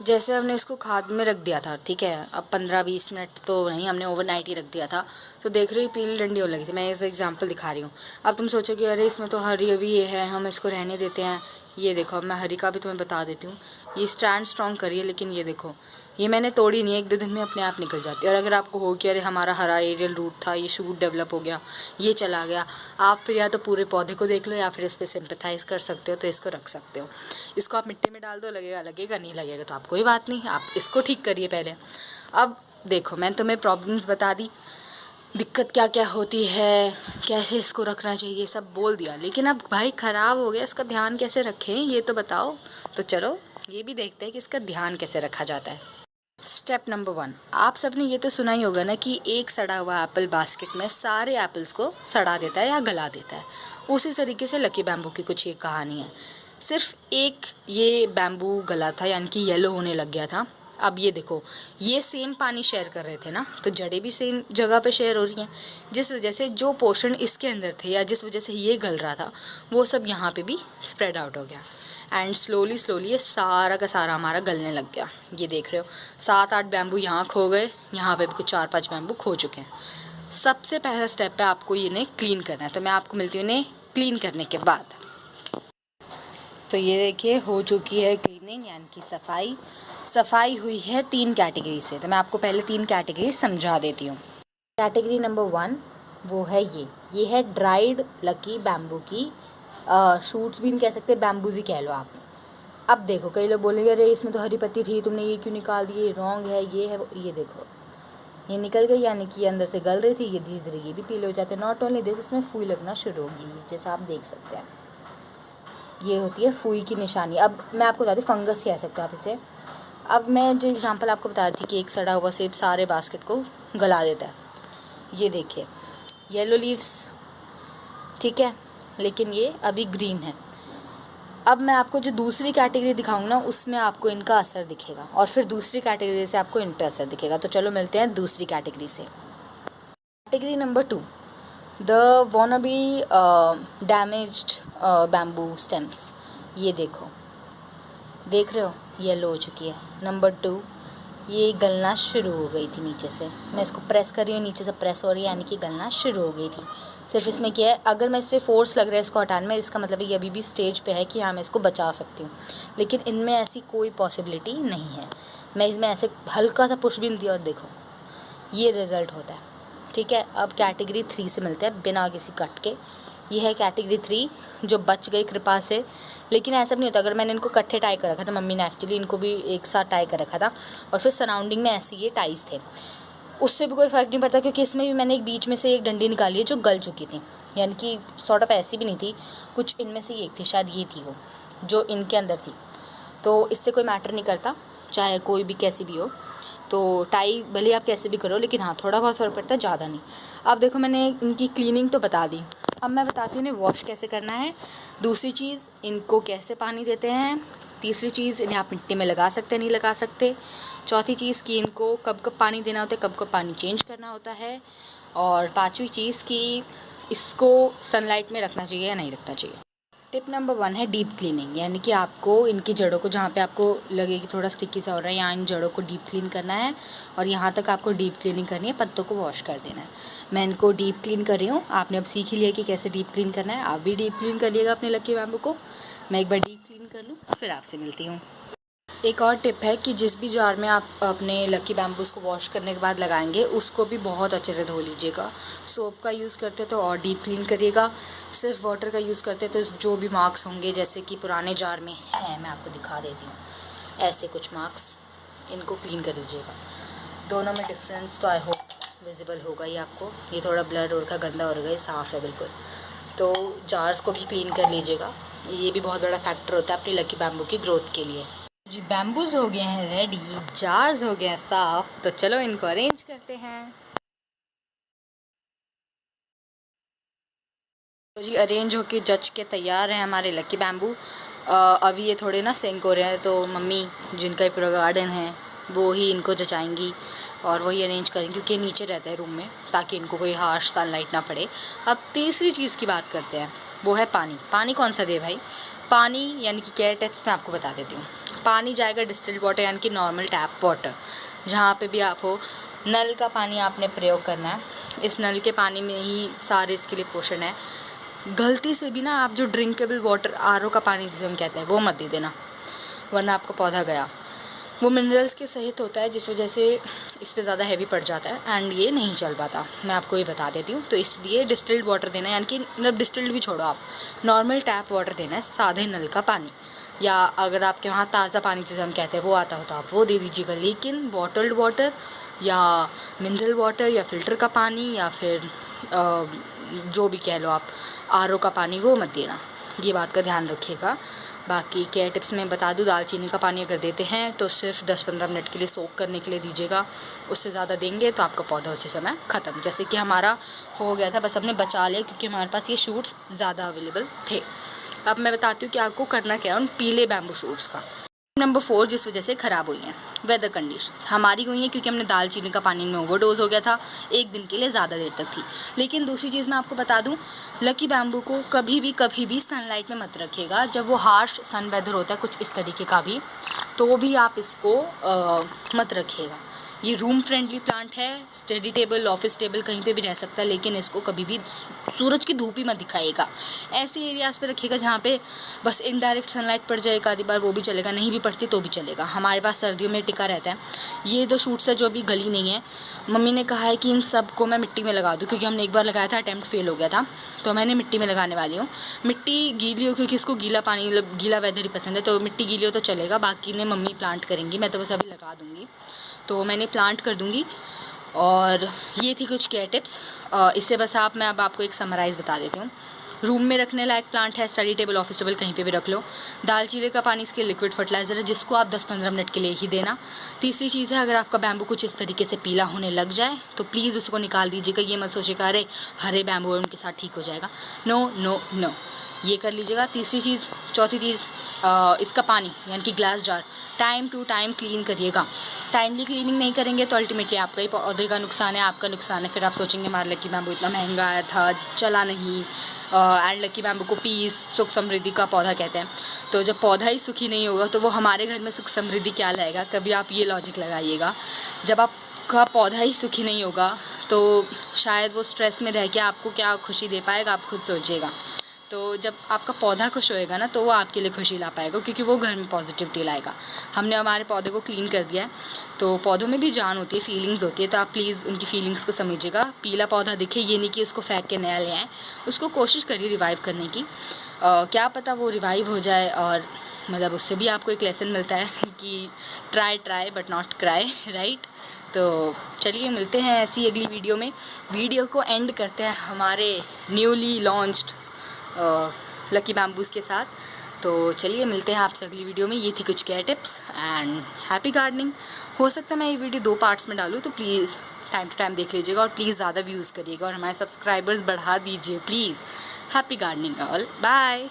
जैसे हमने इसको खाद में रख दिया था, ठीक है, अब 15-20 मिनट तो नहीं, हमने ओवरनाइट ही रख दिया था, तो देख रही पीली डंडी होने लगी थी। मैं इस एग्जांपल दिखा रही हूँ। अब तुम सोचोगे अरे इसमें तो हरी अभी ये है, हम इसको रहने देते हैं। ये देखो, अब मैं हरी का भी तुम्हें बता देती हूँ। ये स्टैंड स्ट्रॉन्ग करिए, लेकिन ये देखो, ये मैंने तोड़ी नहीं है, 1-2 दिन में अपने आप निकल जाती है। और अगर आपको हो कि अरे हमारा हरा एरियल रूट था, ये शूट डेवलप हो गया, ये चला गया, आप फिर या तो पूरे पौधे को देख लो या फिर इस पर सिंपैथाइज कर सकते हो, तो इसको रख सकते हो। इसको आप मिट्टी में डाल दो, लगेगा लगेगा, नहीं लगेगा तो आप कोई बात नहीं, आप इसको ठीक करिए पहले। अब देखो, मैंने तुम्हें प्रॉब्लम्स बता दी, दिक्कत क्या क्या होती है, कैसे इसको रखना चाहिए, सब बोल दिया, लेकिन अब भाई ख़राब हो गया, इसका ध्यान कैसे रखें ये तो बताओ। तो चलो ये भी देखते हैं कि इसका ध्यान कैसे रखा जाता है। स्टेप नंबर 1, आप सबने ये तो सुना ही होगा ना कि एक सड़ा हुआ एप्पल बास्केट में सारे एप्पल्स को सड़ा देता है या गला देता है। उसी तरीके से लकी बैम्बू की कुछ ये कहानी है। सिर्फ एक ये बैम्बू गला था, यानी कि येलो होने लग गया था। अब ये देखो, ये सेम पानी शेयर कर रहे थे ना, तो जड़ें भी सेम जगह पे शेयर हो रही हैं, जिस वजह से जो पोर्शन इसके अंदर थे या जिस वजह से ये गल रहा था, वो सब यहाँ पे भी स्प्रेड आउट हो गया। एंड स्लोली ये सारा का सारा हमारा गलने लग गया। ये देख रहे हो, 7-8 बैम्बू यहाँ खो गए, यहाँ पे भी कुछ 4-5 बैम्बू खो चुके हैं। सबसे पहला स्टेप है आपको इन्हें क्लीन करना है, तो मैं आपको मिलती हूँ इन्हें क्लीन करने के बाद। तो ये देखिए, हो चुकी है क्लीनिंग, यानी कि सफाई हुई है 3 कैटेगरी से। तो मैं आपको पहले 3 कैटेगरी समझा देती हूँ। कैटेगरी नंबर 1 वो है ये है ड्राइड लकी बैम्बू की शूट्स भी नहीं कह सकते, बैम्बूज ही कह लो आप। अब देखो, कई लोग बोलेंगे अरे इसमें तो हरी पत्ती थी, तुमने ये क्यों निकाल दी, ये रॉन्ग है, ये है। ये देखो, ये निकल गई, यानी कि अंदर से गल रही थी, ये धीरे धीरे ये भी पीले हो जाते हैं। नॉट ओनली दिस, इसमें फूई लगना शुरू होगी, जैसा आप देख सकते हैं। ये होती है फूई की निशानी। अब मैं आपको बता दूँ, फंगस कह सकते हो आप इसे। अब मैं जो एग्जांपल आपको बता रही थी कि एक सड़ा हुआ सेब सारे बास्केट को गला देता है, ये देखिए येलो लीव्स, ठीक है, लेकिन ये अभी ग्रीन है। अब मैं आपको जो दूसरी कैटेगरी दिखाऊंगा ना, उसमें आपको इनका असर दिखेगा, और फिर दूसरी कैटेगरी से आपको इन पे असर दिखेगा। तो चलो मिलते हैं दूसरी कैटेगरी से। Category number 2, the wannabe damaged bamboo stems. ये देखो, देख रहे हो, येलो हो चुकी है। नंबर 2, ये गलना शुरू हो गई थी नीचे से। मैं इसको प्रेस कर रही हूँ, नीचे से प्रेस हो रही है, यानी कि गलना शुरू हो गई थी। सिर्फ इसमें क्या है, अगर मैं इस पर फोर्स लग रहा है इसको हटाने में, इसका मतलब ये अभी भी स्टेज पे है कि हाँ मैं इसको बचा सकती हूँ, लेकिन इनमें ऐसी कोई पॉसिबिलिटी नहीं है। मैं इसमें ऐसे हल्का सा पुश भी नहीं दिया और देखो ये रिज़ल्ट होता है, ठीक है। अब कैटेगरी 3 से मिलते हैं बिना किसी कट के। ये है कैटेगरी 3 जो बच गई कृपा से, लेकिन ऐसा भी नहीं होता। अगर मैंने इनको इकट्ठे टाई कर रखा था, मम्मी ने एक्चुअली इनको भी एक साथ टाई कर रखा था, और फिर सराउंडिंग में ऐसे ये टाइज थे, उससे भी कोई फ़र्क नहीं पड़ता, क्योंकि इसमें भी मैंने एक बीच में से एक डंडी निकाली है जो गल चुकी थी, यानी कि सॉर्ट ऑफ ऐसी भी नहीं थी, कुछ इनमें से एक थी, शायद ये थी वो जो इनके अंदर थी। तो इससे कोई मैटर नहीं करता, चाहे कोई भी कैसी भी हो, तो टाई भले आप कैसे भी करो, लेकिन हाँ थोड़ा बहुत फ़र्क पड़ता है, ज़्यादा नहीं। अब देखो, मैंने इनकी क्लीनिंग तो बता दी, अब मैं बताती हूँ इन्हें वॉश कैसे करना है। दूसरी चीज़, इनको कैसे पानी देते हैं। तीसरी चीज़, इन्हें आप मिट्टी में लगा सकते नहीं लगा सकते। चौथी चीज़ कि इनको कब कब पानी देना होता है, कब कब पानी चेंज करना होता है। और पांचवी चीज़ कि इसको सनलाइट में रखना चाहिए या नहीं रखना चाहिए। टिप नंबर 1 है डीप क्लीनिंग, यानी कि आपको इनकी जड़ों को, जहाँ पे आपको लगे कि थोड़ा स्टिकी सा हो रहा है, यहाँ इन जड़ों को डीप क्लीन करना है, और यहाँ तक आपको डीप क्लीनिंग करनी है, पत्तों को वॉश कर देना है। मैं इनको डीप क्लीन कर रही हूँ, आपने अब सीख ही लिया कि कैसे डीप क्लीन करना है। आप भी डीप क्लीन करिएगा अपने लकी बैम्बू को। मैं एक बार डीप क्लीन कर लूँ, फिर आपसे मिलती हूँ। एक और टिप है कि जिस भी जार में आप अपने लकी बैम्बूज़ को वॉश करने के बाद लगाएंगे, उसको भी बहुत अच्छे से धो लीजिएगा। सोप का यूज़ करते तो और डीप क्लीन करिएगा, सिर्फ वाटर का यूज़ करते तो जो भी मार्क्स होंगे, जैसे कि पुराने जार में है, मैं आपको दिखा देती हूँ, ऐसे कुछ मार्क्स, इनको क्लीन कर लीजिएगा। दोनों में डिफरेंस तो आई होप विजिबल होगा ही आपको। ये थोड़ा ब्लर हो रखा, गंदा हो रहा है, साफ़ है बिल्कुल। तो जार्स को भी क्लीन कर लीजिएगा, ये भी बहुत बड़ा फैक्टर होता है अपनी लकी बैम्बू की ग्रोथ के लिए। जी, बैम्बूज हो गए हैं रेडी, जार्स हो गए हैं साफ, तो चलो इनको अरेंज करते हैं। तो जी, अरेंज होके जच के तैयार हैं हमारे लकी बैम्बू। अभी ये थोड़े ना सिंक हो रहे हैं, तो मम्मी जिनका पूरा गार्डन है वो ही इनको जचाएंगी और वही अरेंज करेंगे, क्योंकि ये नीचे रहते हैं रूम में, ताकि इनको कोई हार्श सनलाइट ना पड़े। अब तीसरी चीज़ की बात करते हैं, वो है पानी। पानी कौन सा दे भाई? पानी यानी कि केयर टिप्स मैं आपको बता देती हूँ। पानी जाएगा डिस्टिल्ड वाटर यानी कि नॉर्मल टैप वाटर। जहाँ पे भी आप हो, नल का पानी आपने प्रयोग करना है। इस नल के पानी में ही सारे इसके लिए पोषण है। गलती से भी ना आप जो ड्रिंकेबल वाटर आरओ का पानी जिसे हम कहते हैं वो मत दे देना, वरना आपका पौधा गया। वो मिनरल्स के सहित होता है, जिस वजह से इस पर ज़्यादा हैवी पड़ जाता है एंड ये नहीं चल पाता। मैं आपको ये बता देती हूँ। तो इसलिए डिस्टिल्ड वाटर देना है, यानी कि मतलब डिस्टिल्ड भी छोड़ो, आप नॉर्मल टैप वाटर देना है, सादे नल का पानी। या अगर आपके वहाँ ताज़ा पानी जिसे हम कहते हैं वो आता हो तो आप वो दे दीजिएगा, लेकिन बॉटल्ड वाटर या मिनरल वाटर या फ़िल्टर का पानी या फिर जो भी कह लो आप, आरओ का पानी वो मत देना। ये बात का ध्यान रखिएगा। बाकी केयर टिप्स में बता दूँ, दालचीनी का पानी अगर देते हैं तो सिर्फ 10-15 मिनट के लिए सोक करने के लिए दीजिएगा। उससे ज़्यादा देंगे तो आपका पौधा उसी समय ख़त्म। जैसे कि हमारा हो गया था, बस हमने बचा लिया क्योंकि हमारे पास ये शूट्स ज़्यादा अवेलेबल थे। अब मैं बताती हूँ कि आपको करना क्या है उन पीले बैम्बू शूट्स का। नंबर 4 जिस वजह से ख़राब हुई हैं, वेदर कंडीशंस हमारी हुई हैं क्योंकि हमने दालचीनी का पानी में ओवरडोज हो गया था, एक दिन के लिए ज़्यादा देर तक थी। लेकिन दूसरी चीज़ मैं आपको बता दूं, लकी बैम्बू को कभी भी सनलाइट में मत रखिएगा। जब वो हार्श सन वेदर होता है कुछ इस तरीके का भी, तो भी आप इसको मत रखिएगा। ये रूम फ्रेंडली प्लांट है, स्टडी टेबल, ऑफिस टेबल कहीं पे भी रह सकता है, लेकिन इसको कभी भी सूरज की धूप ही मत दिखाइएगा। ऐसे एरियाज़ पे रखिएगा जहाँ पे बस इनडायरेक्ट सनलाइट पड़ जाए एक आधी बार, वो भी चलेगा, नहीं भी पड़ती तो भी चलेगा। हमारे पास सर्दियों में टिका रहता है। ये 2 शूट्स है जो अभी गली नहीं है, मम्मी ने कहा है कि इन सब को मैं मिट्टी में लगा दूँ, क्योंकि हमने एक बार लगाया था, अटैम्प्ट फेल हो गया था, तो मैंने मिट्टी में लगाने वाली हूँ। मिट्टी गीली हो क्योंकि इसको गीला पानी मतलब गीला वेदर ही पसंद है, तो मिट्टी गीली हो तो चलेगा, बाकी ने मम्मी प्लांट करेंगी, मैं तो बस अभी लगा दूँगी, तो मैंने प्लांट कर दूँगी। और ये थी कुछ केयर टिप्स। इससे बस मैं अब आपको एक समराइज़ बता देती हूँ। रूम में रखने लायक प्लांट है, स्टडी टेबल, ऑफिस टेबल कहीं पे भी रख लो। दालचीनी का पानी इसके लिक्विड फर्टिलाइज़र है, जिसको आप 10-15 मिनट के लिए ही देना। तीसरी चीज़ है, अगर आपका बैम्बू कुछ इस तरीके से पीला होने लग जाए तो प्लीज़ उसको निकाल दीजिएगा। ये मत सोचिएगा अरे हरे बैम्बू है उनके साथ ठीक हो जाएगा, नो नो नो, ये कर लीजिएगा। तीसरी चीज़, चौथी चीज़, इसका पानी यानी कि glass jar time to time clean करिएगा। टाइमली क्लीनिंग नहीं करेंगे तो अल्टीमेटली आपका ही पौधे का नुकसान है, आपका नुकसान है। फिर आप सोचेंगे हमारा लकी बैम्बू इतना महंगा आया था, चला नहीं। एंड लकी बैम्बू को पीस, सुख समृद्धि का पौधा कहते हैं, तो जब पौधा ही सुखी नहीं होगा तो वो हमारे घर में सुख समृद्धि क्या लाएगा? कभी आप ये लॉजिक लगाइएगा। जब आपका पौधा ही सुखी नहीं होगा तो शायद वो स्ट्रेस में रह के आपको क्या खुशी दे पाएगा, आप खुद सोचिएगा। तो जब आपका पौधा खुश होएगा ना तो वो आपके लिए खुशी ला पाएगा, क्योंकि वो घर में पॉजिटिविटी लाएगा। हमने हमारे पौधे को क्लीन कर दिया है, तो पौधों में भी जान होती है, फीलिंग्स होती है, तो आप प्लीज़ उनकी फीलिंग्स को समझिएगा। पीला पौधा दिखे ये नहीं कि उसको फेंक के नया ले आएँ, उसको कोशिश करिए रिवाइव करने की। क्या पता वो रिवाइव हो जाए, और मतलब उससे भी आपको एक लेसन मिलता है कि try but not cry, right. तो चलिए मिलते हैं ऐसी अगली वीडियो में। वीडियो को एंड करते हैं हमारे न्यूली लॉन्च्ड लकी बैम्बूज़ के साथ। तो चलिए मिलते हैं आपसे अगली वीडियो में। ये थी कुछ care tips and happy gardening. हो सकता है मैं ये वीडियो 2 पार्ट्स में डालूँ, तो प्लीज़ टाइम टू टाइम देख लीजिएगा और प्लीज़ ज़्यादा व्यूज़ करिएगा और हमारे सब्सक्राइबर्स बढ़ा दीजिए please. Happy gardening all, bye.